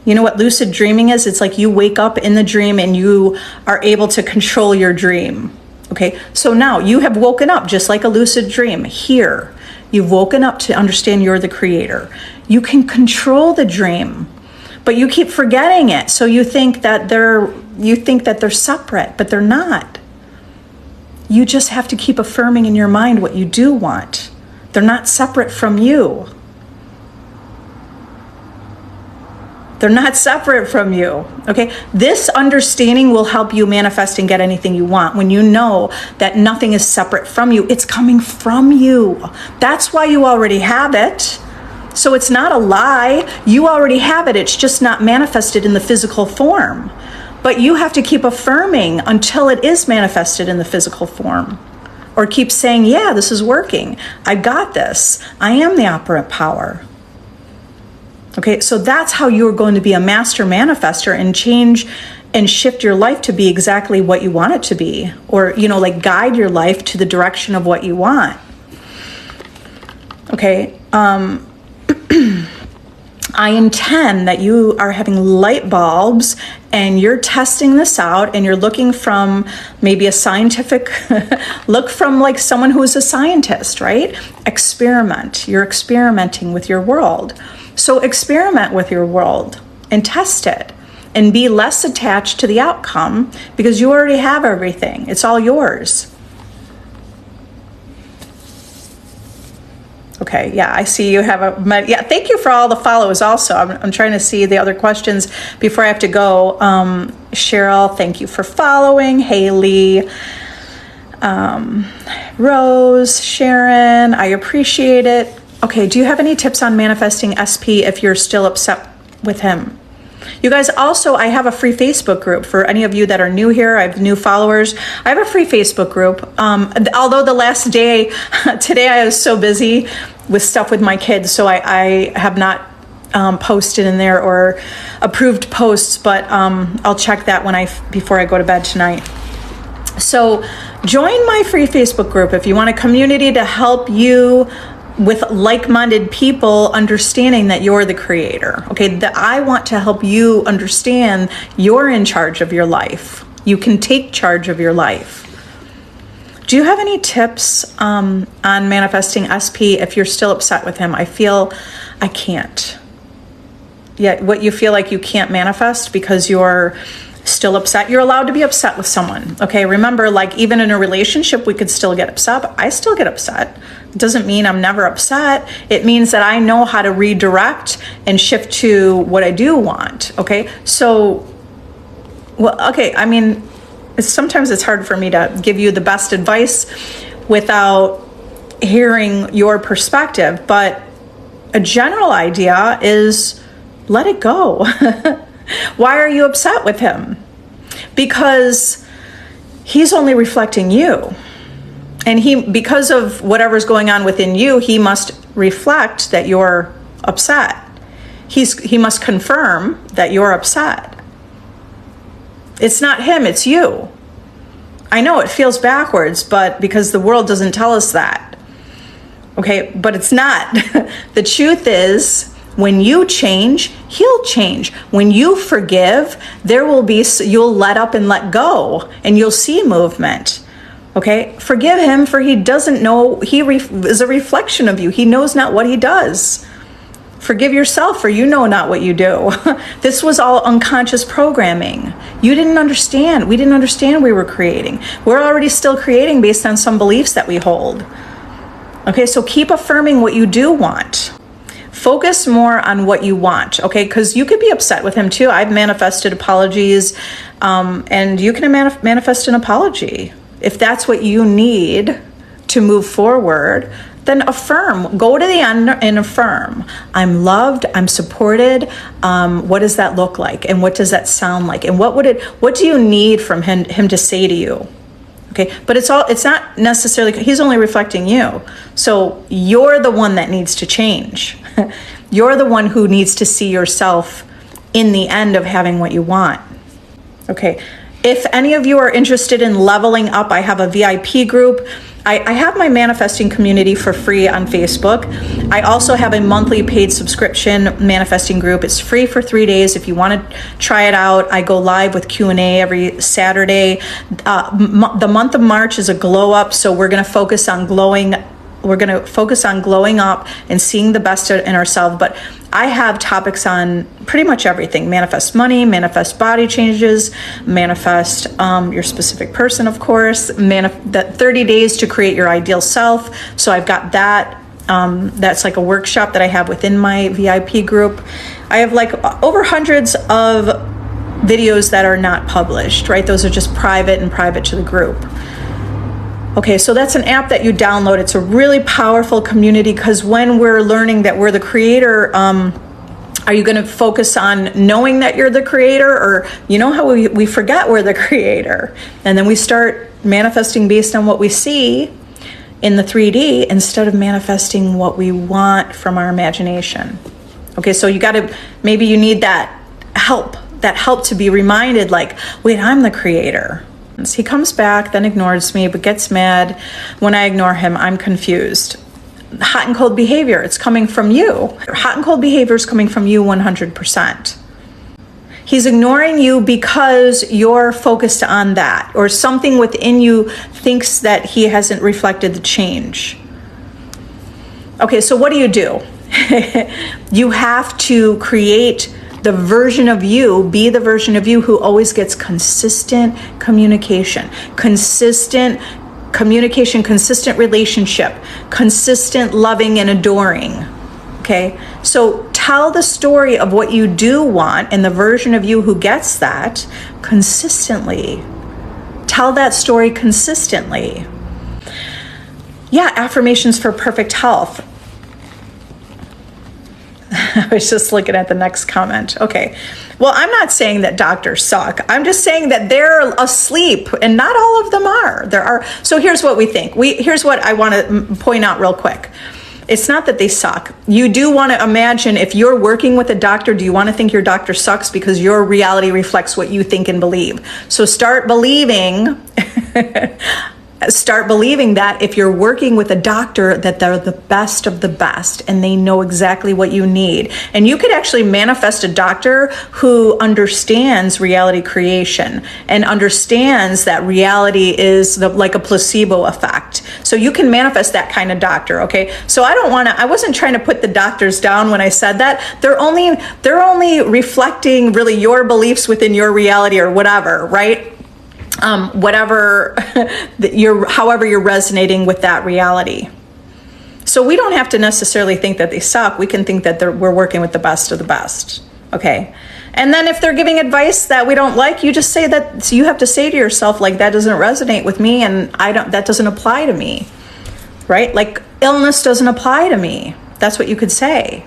you know what lucid dreaming is? It's like you wake up in the dream and you are able to control your dream. Okay, so now you have woken up just like a lucid dream. Here, you've woken up to understand you're the creator. You can control the dream, but you keep forgetting it. So you think that they're separate, but they're not. You just have to keep affirming in your mind what you do want. They're not separate from you. They're not separate from you, okay? This understanding will help you manifest and get anything you want. When you know that nothing is separate from you, it's coming from you. That's why you already have it. So it's not a lie. You already have it. It's just not manifested in the physical form. But you have to keep affirming until it is manifested in the physical form. Or keep saying, yeah, this is working. I got this. I am the operant power. Okay, so that's how you're going to be a master manifester and change and shift your life to be exactly what you want it to be. Or, like guide your life to the direction of what you want. Okay, I intend that you are having light bulbs and you're testing this out and you're looking from maybe a scientific, look from like someone who is a scientist, right? Experiment. You're experimenting with your world. So experiment with your world and test it and be less attached to the outcome because you already have everything. It's all yours. Okay, yeah, I see you have thank you for all the follows also. I'm trying to see the other questions before I have to go. Cheryl, thank you for following. Haley, Rose, Sharon, I appreciate it. Okay, do you have any tips on manifesting SP if you're still upset with him? You guys, also, I have a free Facebook group for any of you that are new here. I have new followers. I have a free Facebook group. Although the last day, today I was so busy with stuff with my kids, so I have not posted in there or approved posts, but I'll check that before I go to bed tonight. So join my free Facebook group if you want a community to help you with like-minded people understanding that you're the creator. Okay, that I want to help you understand you're in charge of your life. You can take charge of your life. Do you have any tips on manifesting SP if you're still upset with him? I feel I can't. Yeah, what you feel like you can't manifest because you're still upset. You're allowed to be upset with someone. Okay, remember, like even in a relationship, we could still get upset. I still get upset. It doesn't mean I'm never upset. It means that I know how to redirect and shift to what I do want. Okay, so, I mean, sometimes it's hard for me to give you the best advice without hearing your perspective, but a general idea is let it go. Why are you upset with him? Because he's only reflecting you. And because of whatever's going on within you, he must reflect that you're upset. He must confirm that you're upset. It's not him, it's you. I know it feels backwards, but because the world doesn't tell us that. Okay, but it's not. The truth is, when you change, he'll change. When you forgive, you'll let up and let go, and you'll see movement. Okay, forgive him, for he doesn't know, he is a reflection of you. He knows not what he does. Forgive yourself, for you know not what you do. This was all unconscious programming. You didn't understand. We didn't understand we were creating. We're already still creating based on some beliefs that we hold. Okay, so keep affirming what you do want. Focus more on what you want, okay? Because you could be upset with him too. I've manifested apologies, and you can manifest an apology. If that's what you need to move forward, then affirm. Go to the end and affirm. I'm loved, I'm supported. What does that look like? And what does that sound like? And what do you need from him to say to you? Okay, but it's not necessarily, he's only reflecting you. So you're the one that needs to change. You're the one who needs to see yourself in the end of having what you want. Okay, if any of you are interested in leveling up, I have a VIP group. I have my manifesting community for free on Facebook. I also have a monthly paid subscription manifesting group. It's free for 3 days. If you want to try it out, I go live with Q&A every Saturday. The month of March is a glow up, so we're going to focus on glowing. We're going to focus on glowing up and seeing the best in ourselves. But I have topics on pretty much everything. Manifest money, manifest body changes, manifest your specific person, of course, that 30 days to create your ideal self. So I've got that. That's like a workshop that I have within my VIP group. I have like over hundreds of videos that are not published, right? Those are just private to the group. Okay, so that's an app that you download. It's a really powerful community, because when we're learning that we're the creator, are you going to focus on knowing that you're the creator? Or you know how we forget we're the creator, and then we start manifesting based on what we see in the 3D instead of manifesting what we want from our imagination. Okay, so maybe you need that help to be reminded, like, wait, I'm the creator. He comes back, then ignores me, but gets mad. When I ignore him, I'm confused. Hot and cold behavior, it's coming from you. Hot and cold behavior is coming from you 100%. He's ignoring you because you're focused on that, or something within you thinks that he hasn't reflected the change. Okay, so what do? You have to create the version of you, be the version of you who always gets consistent communication, consistent relationship, consistent loving and adoring. Okay, so tell the story of what you do want and the version of you who gets that consistently. Tell that story consistently. Yeah, affirmations for perfect health. I was just looking at the next comment. Okay. Well, I'm not saying that doctors suck. I'm just saying that they're asleep, and not all of them are. So here's what we think. Here's what I want to point out real quick. It's not that they suck. You do want to imagine, if you're working with a doctor, do you want to think your doctor sucks? Because your reality reflects what you think and believe. So start believing that if you're working with a doctor, that they're the best of the best and they know exactly what you need. And you could actually manifest a doctor who understands reality creation and understands that reality is like a placebo effect. So you can manifest that kind of doctor, okay? So I wasn't trying to put the doctors down when I said that. They're only reflecting really your beliefs within your reality or whatever, right? However you're resonating with that reality. So we don't have to necessarily think that they suck. We can think that we're working with the best of the best. Okay. And then if they're giving advice that we don't like, you just say that. So you have to say to yourself, like, that doesn't resonate with me, and that doesn't apply to me. right? Like illness doesn't apply to me. That's what you could say.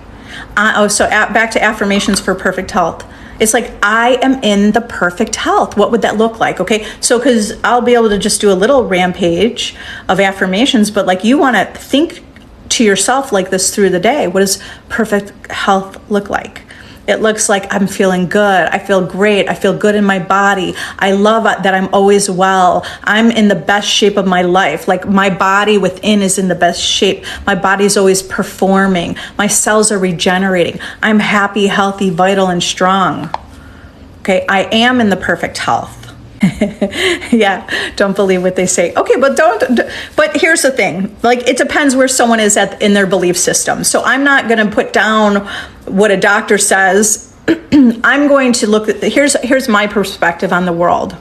Back to affirmations for perfect health. It's like, I am in the perfect health. What would that look like? Okay, so because I'll be able to just do a little rampage of affirmations, but like you want to think to yourself like this through the day. What does perfect health look like? It looks like I'm feeling good. I feel great. I feel good in my body. I love that I'm always well. I'm in the best shape of my life. Like my body within is in the best shape. My body's always performing. My cells are regenerating. I'm happy, healthy, vital, and strong. Okay, I am in the perfect health. Yeah, don't believe what they say. Okay, but here's the thing. Like, it depends where someone is in their belief system. So I'm not going to put down what a doctor says. I'm going to look at here's my perspective on the world,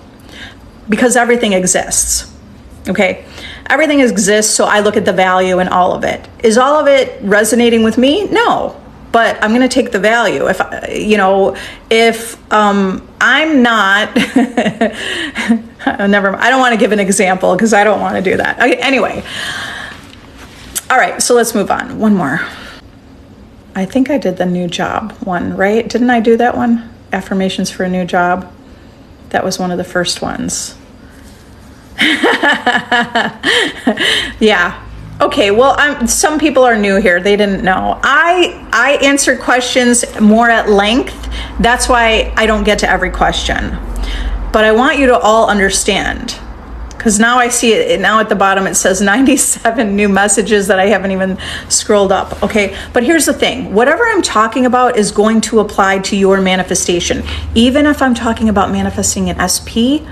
because everything exists. Okay, everything exists. So I look at the value in all of it. Is all of it resonating with me? No. But I'm going to take the value. If I'm not, never mind. I don't want to give an example because I don't want to do that. Okay, anyway. All right, so let's move on. One more. I think I did the new job one, right? Didn't I do that one? Affirmations for a new job. That was one of the first ones. Yeah. Okay, well, some people are new here. They didn't know. I answer questions more at length. That's why I don't get to every question. But I want you to all understand, because now I see it. Now at the bottom it says 97 new messages that I haven't even scrolled up. Okay, but here's the thing. Whatever I'm talking about is going to apply to your manifestation. Even if I'm talking about manifesting an SP,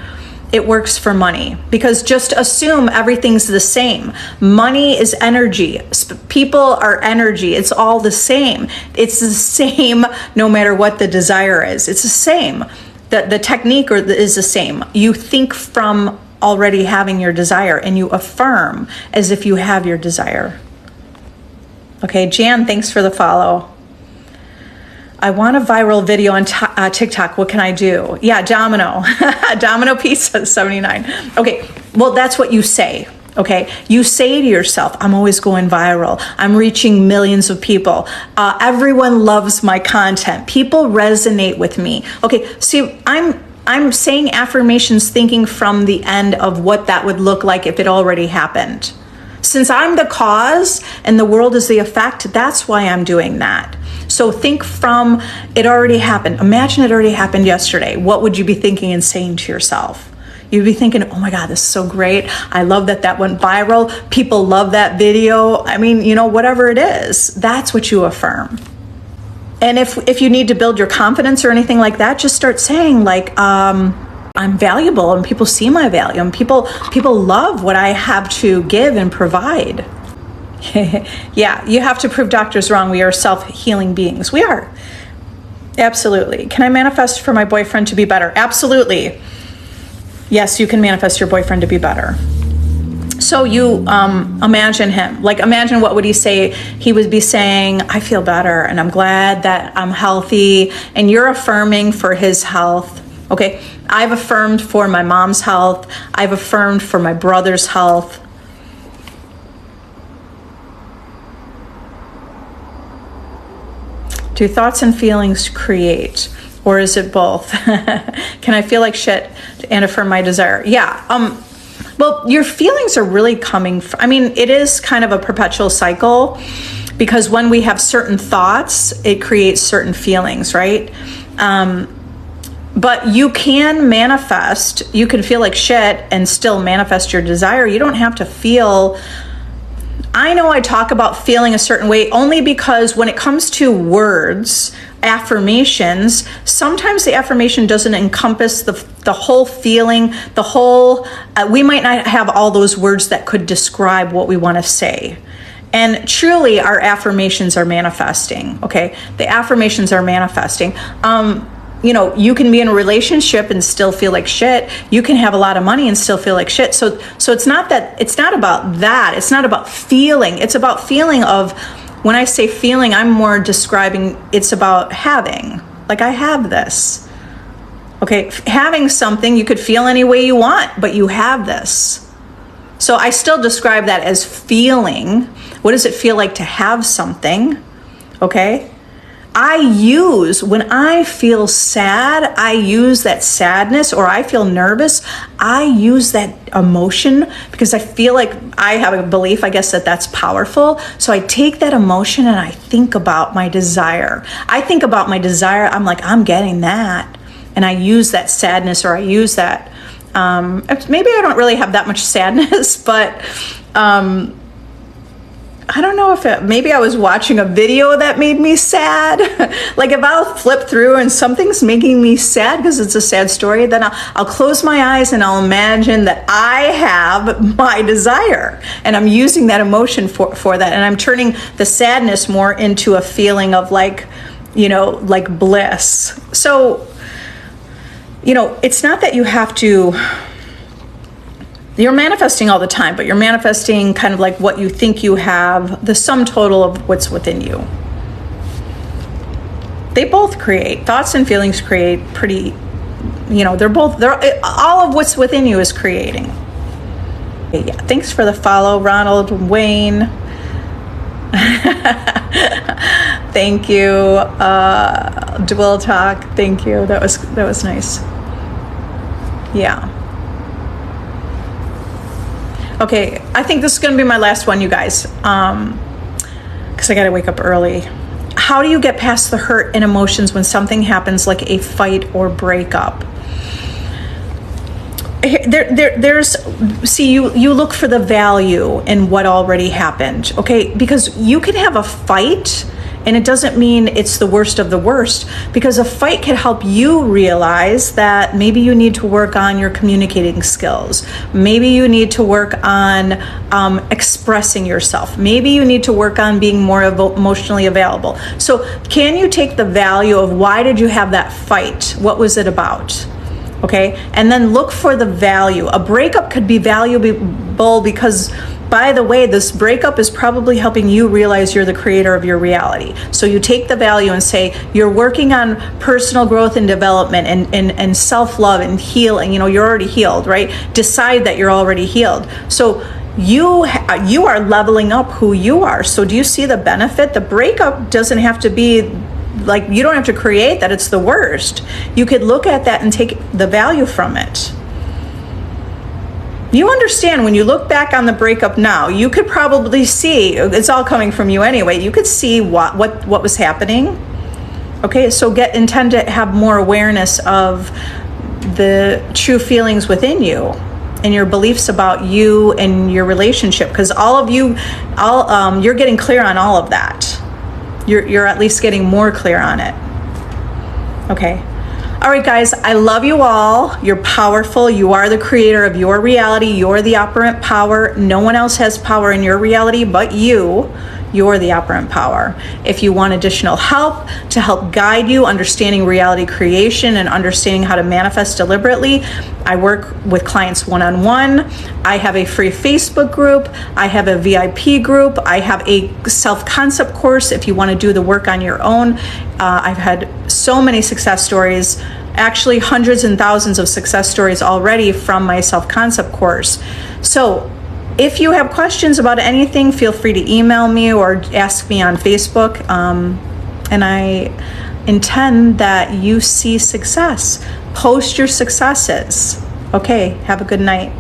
it works for money, because just assume everything's the same. Money is energy. People are energy. It's all the same. It's the same no matter what the desire is. It's the same. The technique is the same. You think from already having your desire, and you affirm as if you have your desire. Okay, Jan, thanks for the follow. I want a viral video on TikTok. What can I do? Yeah, Domino Pizza 79. Okay, well, that's what you say. Okay, you say to yourself, I'm always going viral. I'm reaching millions of people. Everyone loves my content. People resonate with me. Okay, see, I'm saying affirmations thinking from the end of what that would look like if it already happened. Since I'm the cause and the world is the effect, that's why I'm doing that. So think from it already happened. Imagine it already happened yesterday. What would you be thinking and saying to yourself? You'd be thinking, oh my God, this is so great. I love that went viral. People love that video. I mean, whatever it is, that's what you affirm. And if you need to build your confidence or anything like that, just start saying like, I'm valuable and people see my value and people love what I have to give and provide. Yeah, you have to prove doctors wrong. We are self-healing beings. We are. Absolutely. Can I manifest for my boyfriend to be better? Absolutely. Yes, you can manifest your boyfriend to be better. So you imagine him. Like, imagine what would he say? He would be saying, I feel better and I'm glad that I'm healthy. And you're affirming for his health. Okay, I've affirmed for my mom's health. I've affirmed for my brother's health. Do thoughts and feelings create, or is it both? Can I feel like shit and affirm my desire? Yeah. Well, your feelings are really coming from, it is kind of a perpetual cycle, because when we have certain thoughts, it creates certain feelings, right? But you can manifest, you can feel like shit and still manifest your desire. You don't have to feel. I know I talk about feeling a certain way only because when it comes to words, affirmations, sometimes the affirmation doesn't encompass the whole feeling, we might not have all those words that could describe what we want to say. And truly our affirmations are manifesting, okay? The affirmations are manifesting. You can be in a relationship and still feel like shit. You can have a lot of money and still feel like shit. So it's not about that. It's not about feeling. It's about feeling of, when I say feeling, I'm more describing, it's about having. Like, I have this. Okay, having something, you could feel any way you want, but you have this. So I still describe that as feeling. What does it feel like to have something? Okay. When I feel sad, I use that sadness, or I feel nervous, I use that emotion because I feel like I have a belief, I guess, that that's powerful. So I take that emotion and I think about my desire. I'm like, I'm getting that. And I use that sadness, or I use that, maybe I don't really have that much sadness, but, I don't know maybe I was watching a video that made me sad. Like if I'll flip through and something's making me sad because it's a sad story, then I'll close my eyes and I'll imagine that I have my desire and I'm using that emotion for that. And I'm turning the sadness more into a feeling of like bliss. So, it's not that you have to, you're manifesting all the time, but you're manifesting kind of like what you think you have, the sum total of what's within you. They both create, thoughts and feelings create all of what's within you is creating. Yeah, thanks for the follow, Ronald, Wayne. Thank you. Dual Talk, thank you. That was nice. Yeah. Okay, I think this is going to be my last one, you guys, because I got to wake up early. How do you get past the hurt and emotions when something happens like a fight or breakup? You look for the value in what already happened, okay? Because you can have a fight and it doesn't mean it's the worst of the worst, because a fight can help you realize that maybe you need to work on your communicating skills. Maybe you need to work on expressing yourself. Maybe you need to work on being more emotionally available. So can you take the value of why did you have that fight? What was it about? Okay, and then look for the value. A breakup could be valuable because, by the way, this breakup is probably helping you realize you're the creator of your reality. So you take the value and say, you're working on personal growth and development and self-love and healing. You're already healed, right? Decide that you're already healed. So you are leveling up who you are. So do you see the benefit? The breakup doesn't have to be like, you don't have to create that it's the worst. You could look at that and take the value from it. You understand, when you look back on the breakup now, you could probably see, it's all coming from you anyway, you could see what was happening. Okay, so intend to have more awareness of the true feelings within you and your beliefs about you and your relationship, because you're getting clear on all of that. You're at least getting more clear on it. Okay. All right, guys, I love you all. You're powerful. You are the creator of your reality. You're the operant power. No one else has power in your reality but you. You're the operant power. If you want additional help to help guide you understanding reality creation and understanding how to manifest deliberately, I work with clients one-on-one. I have a free Facebook group. I have a VIP group. I have a self-concept course if you want to do the work on your own. I've had so many success stories, actually hundreds and thousands of success stories already from my self-concept course. So if you have questions about anything, feel free to email me or ask me on Facebook. And I intend that you see success. Post your successes. Okay, have a good night.